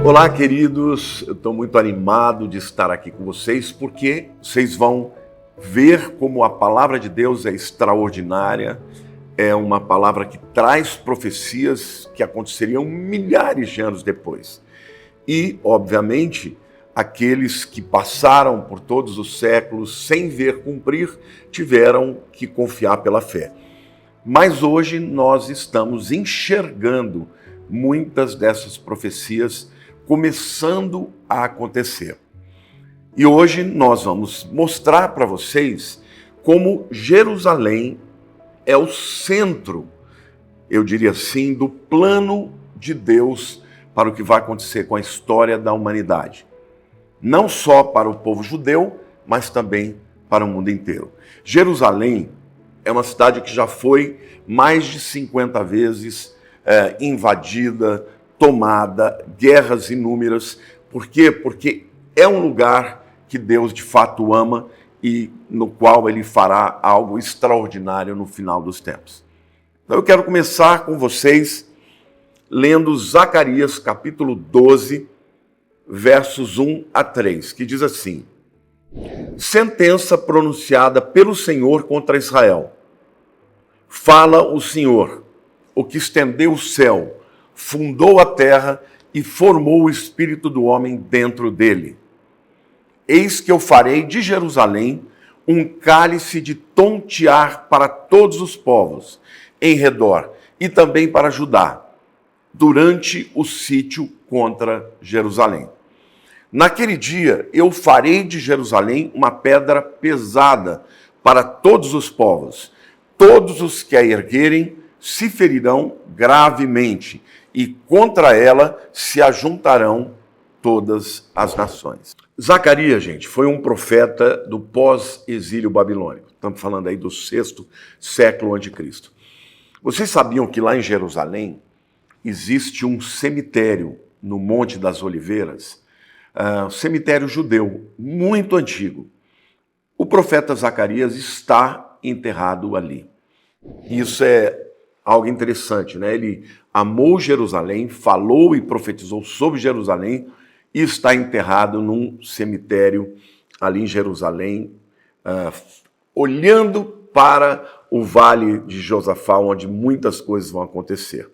Olá, queridos, eu estou muito animado de estar aqui com vocês porque vocês vão ver como a palavra de Deus é extraordinária, é uma palavra que traz profecias que aconteceriam milhares de anos depois. E, obviamente, aqueles que passaram por todos os séculos sem ver cumprir, tiveram que confiar pela fé. Mas hoje nós estamos enxergando muitas dessas profecias começando a acontecer. E hoje nós vamos mostrar para vocês como Jerusalém é o centro, eu diria assim, do plano de Deus para o que vai acontecer com a história da humanidade. Não só para o povo judeu, mas também para o mundo inteiro. Jerusalém é uma cidade que já foi mais de 50 vezes invadida, tomada, guerras inúmeras. Por quê? Porque é um lugar que Deus de fato ama e no qual Ele fará algo extraordinário no final dos tempos. Então eu quero começar com vocês lendo Zacarias capítulo 12, versos 1 a 3, que diz assim: sentença pronunciada pelo Senhor contra Israel. Fala o Senhor, o que estendeu o céu, fundou a terra e formou o espírito do homem dentro dele. Eis que eu farei de Jerusalém um cálice de tontear para todos os povos em redor e também para Judá, durante o sítio contra Jerusalém. Naquele dia eu farei de Jerusalém uma pedra pesada para todos os povos. Todos os que a erguerem se ferirão gravemente, e contra ela se ajuntarão todas as nações. Zacarias, gente, foi um profeta do pós-exílio babilônico. Estamos falando aí do 6º século a.C. Vocês sabiam que lá em Jerusalém existe um cemitério no Monte das Oliveiras, um cemitério judeu muito antigo. O profeta Zacarias está enterrado ali. Isso é algo interessante, né? Ele amou Jerusalém, falou e profetizou sobre Jerusalém e está enterrado num cemitério ali em Jerusalém, olhando para o vale de Josafá, onde muitas coisas vão acontecer.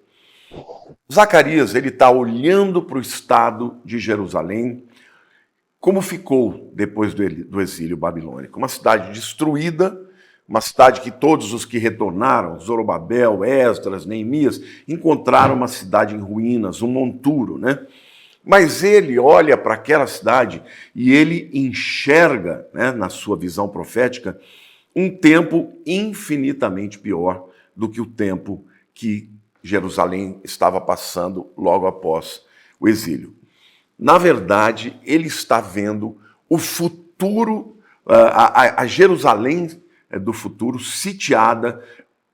Zacarias, ele está olhando para o estado de Jerusalém, como ficou depois do exílio babilônico. Uma cidade destruída, uma cidade que todos os que retornaram, Zorobabel, Esdras, Neemias, encontraram uma cidade em ruínas, um monturo, né? Mas ele olha para aquela cidade e ele enxerga, né, na sua visão profética, um tempo infinitamente pior do que o tempo que Jerusalém estava passando logo após o exílio. Na verdade, ele está vendo o futuro, a Jerusalém do futuro sitiada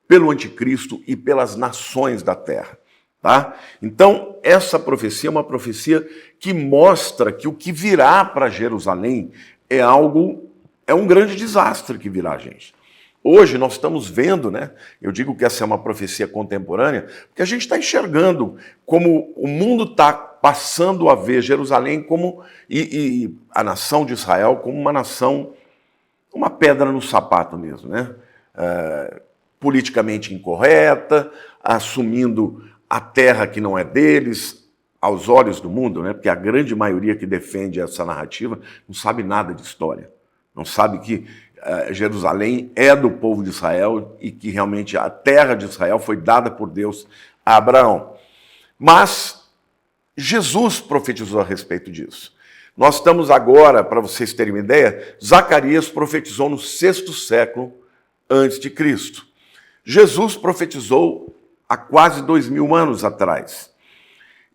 pelo anticristo e pelas nações da terra. Tá? Então, essa profecia é uma profecia que mostra que o que virá para Jerusalém é um grande desastre que virá, gente. Hoje nós estamos vendo, né? Eu digo que essa é uma profecia contemporânea, porque a gente está enxergando como o mundo está passando a ver Jerusalém como e a nação de Israel como uma nação, uma pedra no sapato mesmo, né? Politicamente incorreta, assumindo a terra que não é deles, aos olhos do mundo, né? Porque a grande maioria que defende essa narrativa não sabe nada de história, não sabe que Jerusalém é do povo de Israel e que realmente a terra de Israel foi dada por Deus a Abraão. Mas Jesus profetizou a respeito disso. Nós estamos agora, para vocês terem uma ideia, Zacarias profetizou no 6º século antes de Cristo. Jesus profetizou há quase 2000 anos atrás.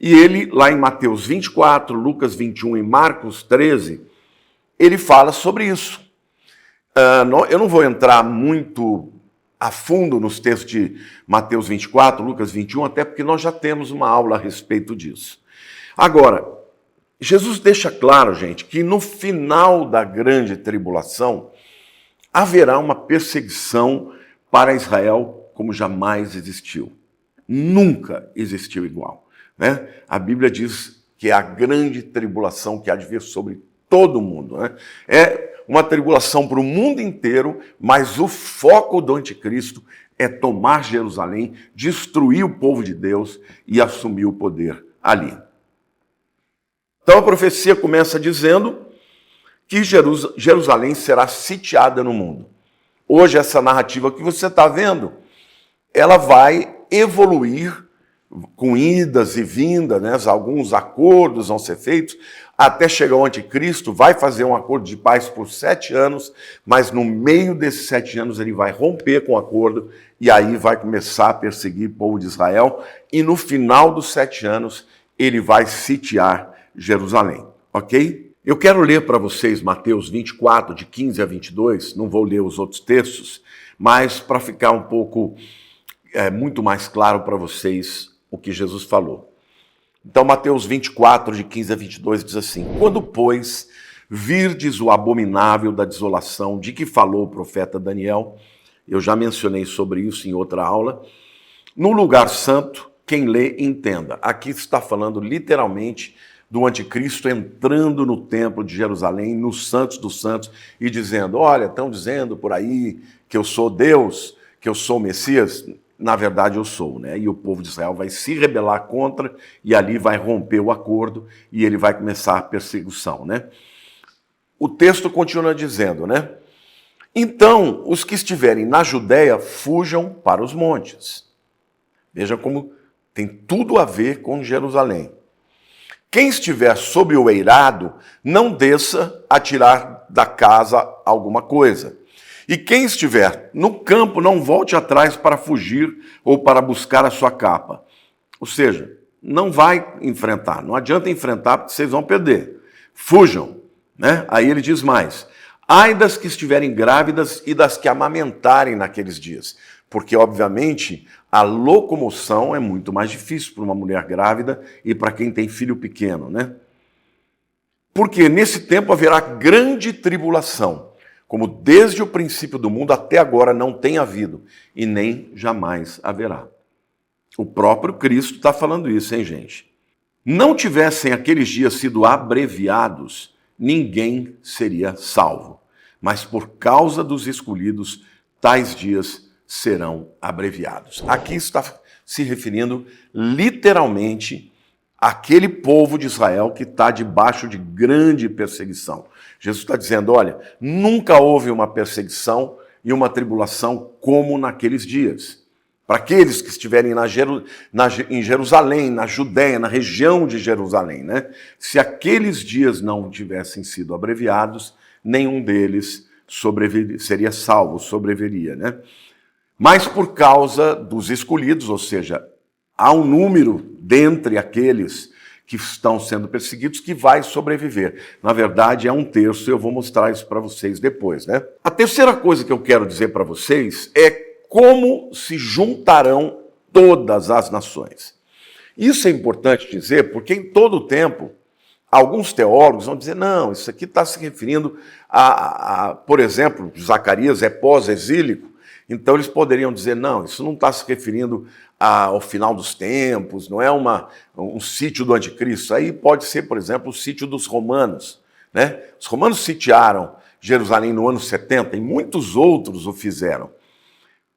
E ele, lá em Mateus 24, Lucas 21 e Marcos 13, ele fala sobre isso. Eu não vou entrar muito a fundo nos textos de Mateus 24, Lucas 21, até porque nós já temos uma aula a respeito disso. Agora, Jesus deixa claro, gente, que no final da grande tribulação haverá uma perseguição para Israel como jamais existiu. Nunca existiu igual, né? A Bíblia diz que é a grande tribulação que há de vir sobre todo mundo, né? É uma tribulação para o mundo inteiro, mas o foco do anticristo é tomar Jerusalém, destruir o povo de Deus e assumir o poder ali. Então a profecia começa dizendo que Jerusalém será sitiada no mundo. Hoje essa narrativa que você está vendo, ela vai evoluir com idas e vindas, né? Alguns acordos vão ser feitos, até chegar o anticristo, vai fazer um acordo de paz por 7 anos, mas no meio desses 7 anos ele vai romper com o acordo e aí vai começar a perseguir o povo de Israel e no final dos 7 anos ele vai sitiar Jerusalém, ok? Eu quero ler para vocês Mateus 24, de 15 a 22, não vou ler os outros textos, mas para ficar um pouco, muito mais claro para vocês o que Jesus falou. Então, Mateus 24, de 15 a 22, diz assim: Quando, pois, virdes o abominável da desolação de que falou o profeta Daniel, eu já mencionei sobre isso em outra aula, no lugar santo, quem lê, entenda. Aqui está falando literalmente do anticristo entrando no templo de Jerusalém, nos santos dos santos, e dizendo, olha, estão dizendo por aí que eu sou Deus, que eu sou o Messias. Na verdade eu sou, né? E o povo de Israel vai se rebelar contra e ali vai romper o acordo e ele vai começar a perseguição, né? O texto continua dizendo, né? Então, os que estiverem na Judéia fujam para os montes. Veja como tem tudo a ver com Jerusalém. Quem estiver sobre o eirado, não desça a tirar da casa alguma coisa. E quem estiver no campo, não volte atrás para fugir ou para buscar a sua capa. Ou seja, não vai enfrentar, não adianta enfrentar porque vocês vão perder. Fujam, né? Aí ele diz mais, ai das que estiverem grávidas e das que amamentarem naqueles dias. Porque, obviamente, a locomoção é muito mais difícil para uma mulher grávida e para quem tem filho pequeno, né? Porque nesse tempo haverá grande tribulação, como desde o princípio do mundo até agora não tem havido, e nem jamais haverá. O próprio Cristo está falando isso, hein, gente? Não tivessem aqueles dias sido abreviados, ninguém seria salvo. Mas por causa dos escolhidos, tais dias serão abreviados. Aqui está se referindo literalmente àquele povo de Israel que está debaixo de grande perseguição. Jesus está dizendo, olha, nunca houve uma perseguição e uma tribulação como naqueles dias. Para aqueles que estiverem em Jerusalém, na Judéia, na região de Jerusalém, né? Se aqueles dias não tivessem sido abreviados, nenhum deles seria salvo, sobreviveria, né? Mas por causa dos escolhidos, ou seja, há um número dentre aqueles que estão sendo perseguidos, que vai sobreviver. Na verdade, é 1/3, eu vou mostrar isso para vocês depois, né? A terceira coisa que eu quero dizer para vocês é como se juntarão todas as nações. Isso é importante dizer, porque em todo o tempo, alguns teólogos vão dizer, não, isso aqui está se referindo por exemplo, Zacarias é pós-exílico, então eles poderiam dizer, não, isso não está se referindo ao final dos tempos, não é um sítio do anticristo. Aí pode ser, por exemplo, o sítio dos romanos, né? Os romanos sitiaram Jerusalém no ano 70 e muitos outros o fizeram.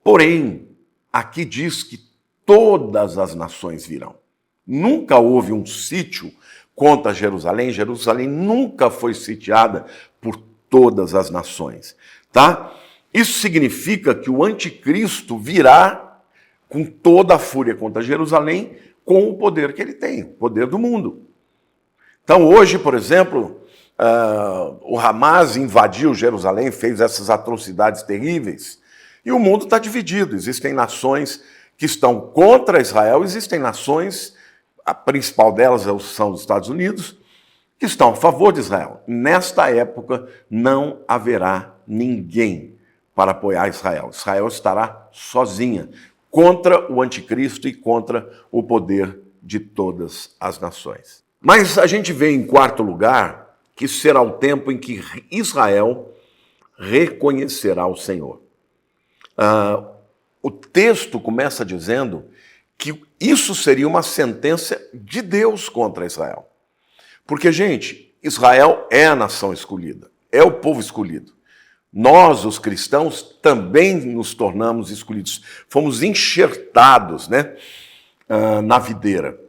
Porém, aqui diz que todas as nações virão. Nunca houve um sítio contra Jerusalém. Jerusalém nunca foi sitiada por todas as nações, tá? Isso significa que o anticristo virá com toda a fúria contra Jerusalém, com o poder que ele tem, o poder do mundo. Então hoje, por exemplo, o Hamas invadiu Jerusalém, fez essas atrocidades terríveis, e o mundo está dividido. Existem nações que estão contra Israel, existem nações, a principal delas são os Estados Unidos, que estão a favor de Israel. Nesta época não haverá ninguém para apoiar Israel. Israel estará sozinha contra o anticristo e contra o poder de todas as nações. Mas a gente vê em quarto lugar que será o tempo em que Israel reconhecerá o Senhor. O texto começa dizendo que isso seria uma sentença de Deus contra Israel. Porque, gente, Israel é a nação escolhida, é o povo escolhido. Nós, os cristãos, também nos tornamos escolhidos. Fomos enxertados, né, na videira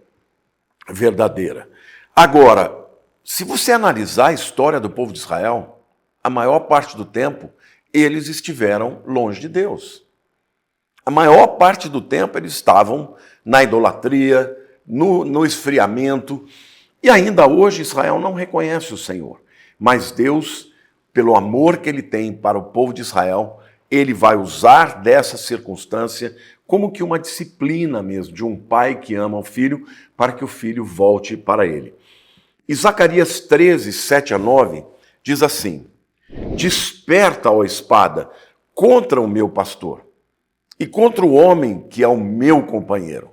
verdadeira. Agora, se você analisar a história do povo de Israel, a maior parte do tempo, eles estiveram longe de Deus. A maior parte do tempo eles estavam na idolatria, no esfriamento. E ainda hoje Israel não reconhece o Senhor. Mas Deus, pelo amor que ele tem para o povo de Israel, ele vai usar dessa circunstância como que uma disciplina mesmo, de um pai que ama o filho, para que o filho volte para ele. E Zacarias 13, 7 a 9, diz assim: desperta, ó espada, contra o meu pastor, e contra o homem que é o meu companheiro.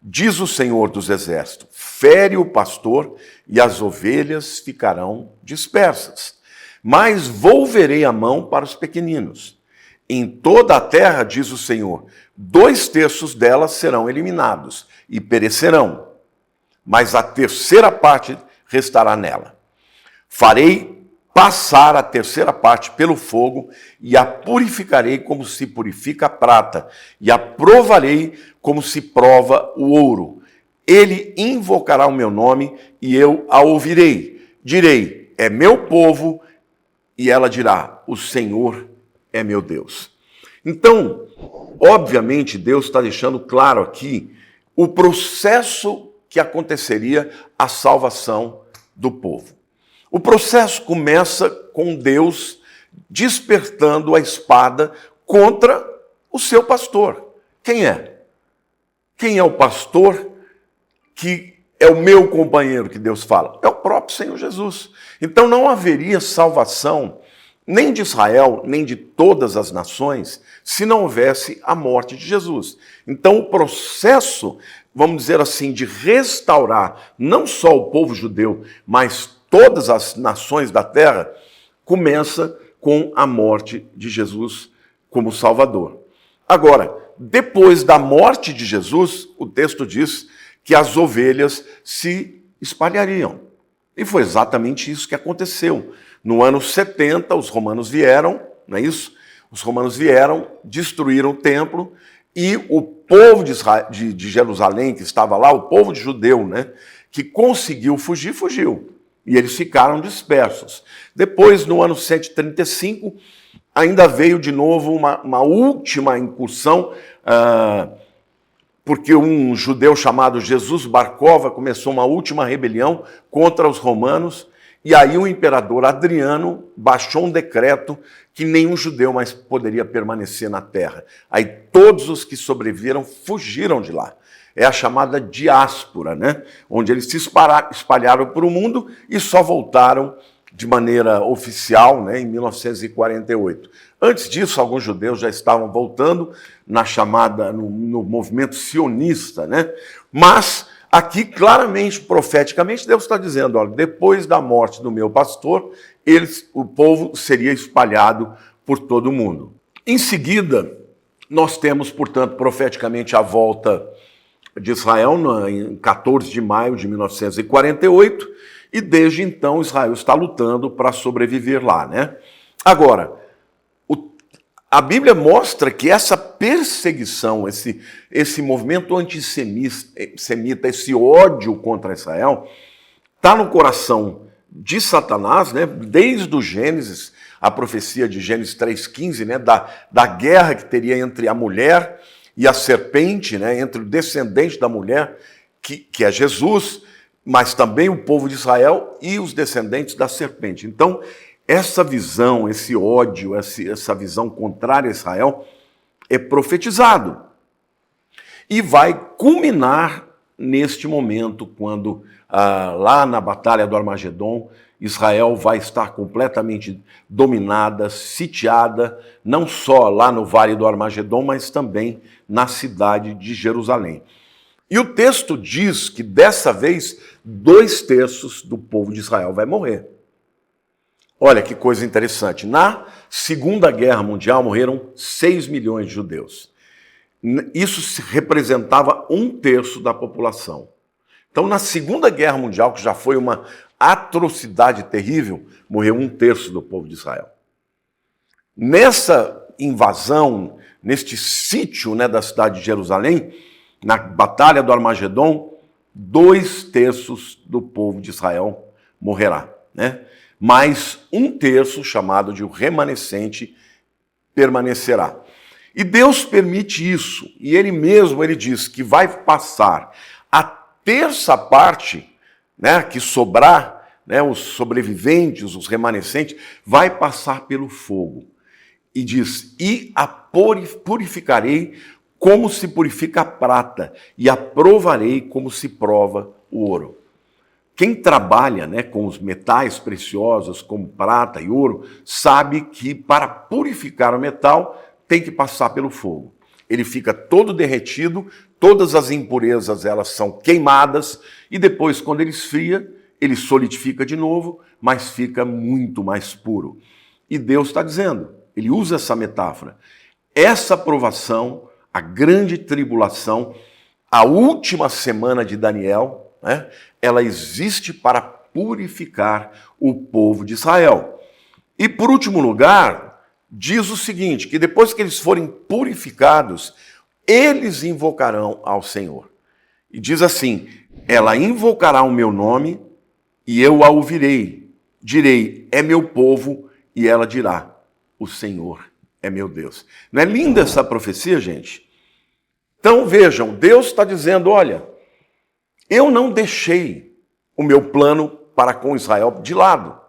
Diz o Senhor dos Exércitos: fere o pastor, e as ovelhas ficarão dispersas. Mas volverei a mão para os pequeninos. Em toda a terra, diz o Senhor, 2/3 delas serão eliminados e perecerão, mas a terceira parte restará nela. Farei passar a terceira parte pelo fogo e a purificarei como se purifica a prata, e a provarei como se prova o ouro. Ele invocará o meu nome e eu a ouvirei. Direi: é meu povo, e ela dirá: o Senhor é meu Deus. Então, obviamente, Deus está deixando claro aqui o processo que aconteceria a salvação do povo. O processo começa com Deus despertando a espada contra o seu pastor. Quem é? Quem é o pastor que é o meu companheiro, que Deus fala? É o próprio Senhor Jesus. Então não haveria salvação nem de Israel, nem de todas as nações, se não houvesse a morte de Jesus. Então o processo, vamos dizer assim, de restaurar não só o povo judeu, mas todas as nações da terra, começa com a morte de Jesus como Salvador. Agora, depois da morte de Jesus, o texto diz que as ovelhas se espalhariam. E foi exatamente isso que aconteceu. No ano 70, os romanos vieram, não é isso? Os romanos vieram, destruíram o templo, e o povo de Jerusalém, que estava lá, o povo de judeu, né, que conseguiu fugir, fugiu. E eles ficaram dispersos. Depois, no ano 135, ainda veio de novo uma última incursão, porque um judeu chamado Jesus Barcova começou uma última rebelião contra os romanos, e aí o imperador Adriano baixou um decreto que nenhum judeu mais poderia permanecer na terra. Aí todos os que sobreviveram fugiram de lá. É a chamada diáspora, né? Onde eles se espalharam para o mundo e só voltaram de maneira oficial, né, em 1948. Antes disso, alguns judeus já estavam voltando no movimento sionista, né? Mas aqui, claramente, profeticamente, Deus está dizendo: olha, depois da morte do meu pastor, o povo seria espalhado por todo o mundo. Em seguida, nós temos, portanto, profeticamente a volta de Israel em 14 de maio de 1948, e desde então Israel está lutando para sobreviver lá, né? Agora, a Bíblia mostra que essa perseguição, esse movimento antissemita, esse ódio contra Israel, está no coração de Satanás, né? Desde o Gênesis, a profecia de Gênesis 3,15, né? Da guerra que teria entre a mulher e a serpente, né, entre o descendente da mulher, que é Jesus, mas também o povo de Israel e os descendentes da serpente. Então, essa visão, esse ódio, essa visão contrária a Israel é profetizado. E vai culminar neste momento, quando lá na Batalha do Armagedon, Israel vai estar completamente dominada, sitiada, não só lá no Vale do Armagedon, mas também na cidade de Jerusalém. E o texto diz que dessa vez 2/3 do povo de Israel vai morrer. Olha que coisa interessante. Na Segunda Guerra Mundial morreram 6 milhões de judeus. Isso representava 1/3 da população. Então, na Segunda Guerra Mundial, que já foi uma atrocidade terrível, morreu 1/3 do povo de Israel. Nessa invasão, neste sítio, né, da cidade de Jerusalém, na Batalha do Armagedon, 2/3 do povo de Israel morrerá, né? Mas 1/3, chamado de o remanescente, permanecerá. E Deus permite isso, e Ele mesmo, Ele diz que vai passar a terça parte, né, que sobrar, né, os sobreviventes, os remanescentes, vai passar pelo fogo. E diz, e a purificarei como se purifica a prata, e a provarei como se prova o ouro. Quem trabalha, né, com os metais preciosos, como prata e ouro, sabe que para purificar o metal tem que passar pelo fogo. Ele fica todo derretido, todas as impurezas elas são queimadas, e depois, quando ele esfria, ele solidifica de novo, mas fica muito mais puro. E Deus está dizendo, Ele usa essa metáfora, essa provação, a grande tribulação, a última semana de Daniel, né, ela existe para purificar o povo de Israel. E por último lugar, diz o seguinte, que depois que eles forem purificados, eles invocarão ao Senhor. E diz assim, ela invocará o meu nome e eu a ouvirei. Direi, é meu povo, e ela dirá, o Senhor é meu Deus. Não é linda essa profecia, gente? Então vejam, Deus está dizendo, olha, eu não deixei o meu plano para com Israel de lado.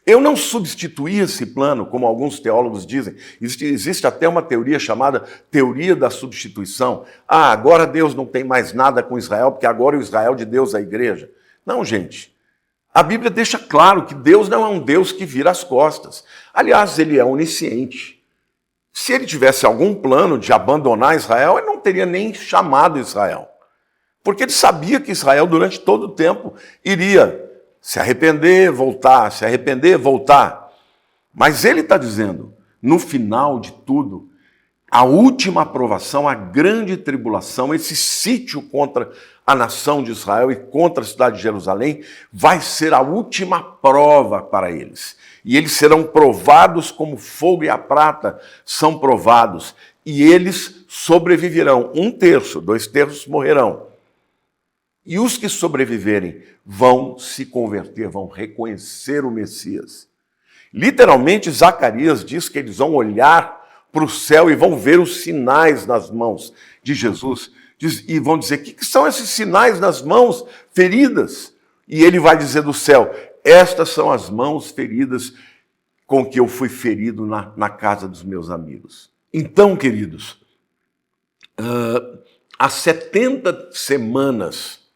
Eu não substituí esse plano, como alguns teólogos dizem. Existe até uma teoria chamada teoria da substituição. Ah, agora Deus não tem mais nada com Israel, porque agora o Israel de Deus é a igreja. Não, gente. A Bíblia deixa claro que Deus não é um Deus que vira as costas. Aliás, ele é onisciente. Se ele tivesse algum plano de abandonar Israel, ele não teria nem chamado Israel. Porque ele sabia que Israel, durante todo o tempo, iria se arrepender, voltar, se arrepender, voltar. Mas ele está dizendo, no final de tudo, a última aprovação, a grande tribulação, esse sítio contra a nação de Israel e contra a cidade de Jerusalém, vai ser a última prova para eles. E eles serão provados como fogo e a prata são provados. E eles sobreviverão. 1/3, 2/3 morrerão. E os que sobreviverem vão se converter, vão reconhecer o Messias. Literalmente, Zacarias diz que eles vão olhar para o céu e vão ver os sinais nas mãos de Jesus. E vão dizer, o que são esses sinais nas mãos feridas? E ele vai dizer do céu, estas são as mãos feridas com que eu fui ferido na casa dos meus amigos. Então, queridos, as 70 semanas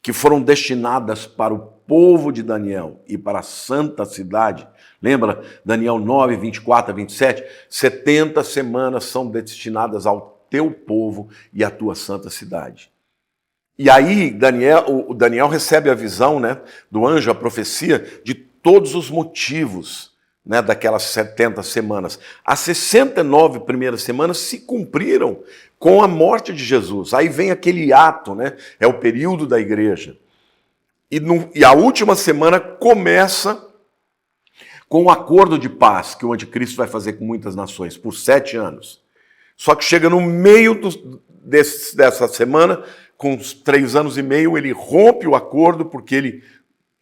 que foram destinadas para o povo de Daniel e para a santa cidade, lembra Daniel 9, 24 a 27? 70 semanas são destinadas ao teu povo e à tua santa cidade. E aí o Daniel recebe a visão, né, do anjo, a profecia, de todos os motivos, né, daquelas 70 semanas. As 69 primeiras semanas se cumpriram com a morte de Jesus. Aí vem aquele ato, né, é o período da igreja. E a última semana começa com o acordo de paz que o anticristo vai fazer com muitas nações, por 7 anos. Só que chega no meio dessa semana, com uns 3 anos e meio, ele rompe o acordo, porque ele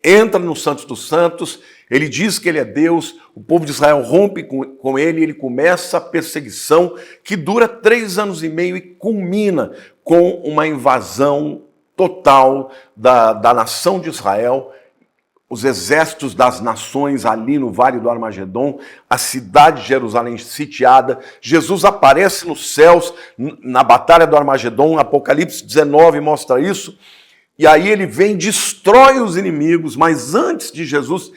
entra no Santos dos Santos, ele diz que ele é Deus, o povo de Israel rompe com ele, ele começa a perseguição que dura 3 anos e meio e culmina com uma invasão total da nação de Israel, os exércitos das nações ali no Vale do Armagedon, a cidade de Jerusalém sitiada. Jesus aparece nos céus na Batalha do Armagedon, Apocalipse 19 mostra isso. E aí ele vem, destrói os inimigos, mas antes de Jesus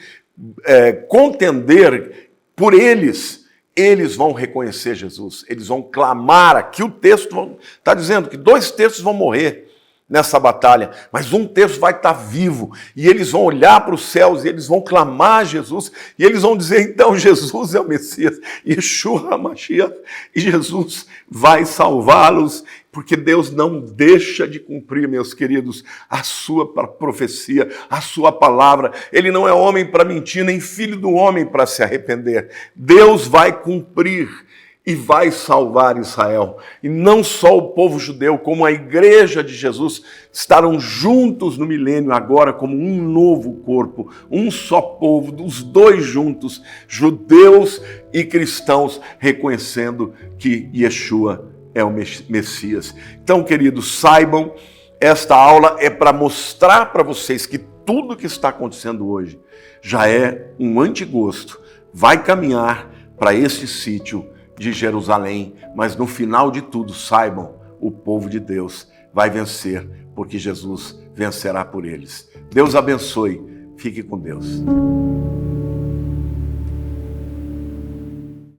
contender por eles, eles vão reconhecer Jesus, eles vão clamar. Aqui o texto está dizendo que 2/3 vão morrer nessa batalha, mas 1/3 vai estar vivo, e eles vão olhar para os céus, e eles vão clamar a Jesus, e eles vão dizer, então, Jesus é o Messias, Yeshua HaMashiach, e Jesus vai salvá-los, porque Deus não deixa de cumprir, meus queridos, a sua profecia, a sua palavra. Ele não é homem para mentir, nem filho do homem para se arrepender. Deus vai cumprir e vai salvar Israel. E não só o povo judeu, como a igreja de Jesus estarão juntos no milênio agora como um novo corpo, um só povo, os dois juntos, judeus e cristãos, reconhecendo que Yeshua é o Messias. Então, queridos, saibam, esta aula é para mostrar para vocês que tudo que está acontecendo hoje já é um antigosto, vai caminhar para esse sítio de Jerusalém, mas no final de tudo, saibam, o povo de Deus vai vencer, porque Jesus vencerá por eles. Deus abençoe, fique com Deus.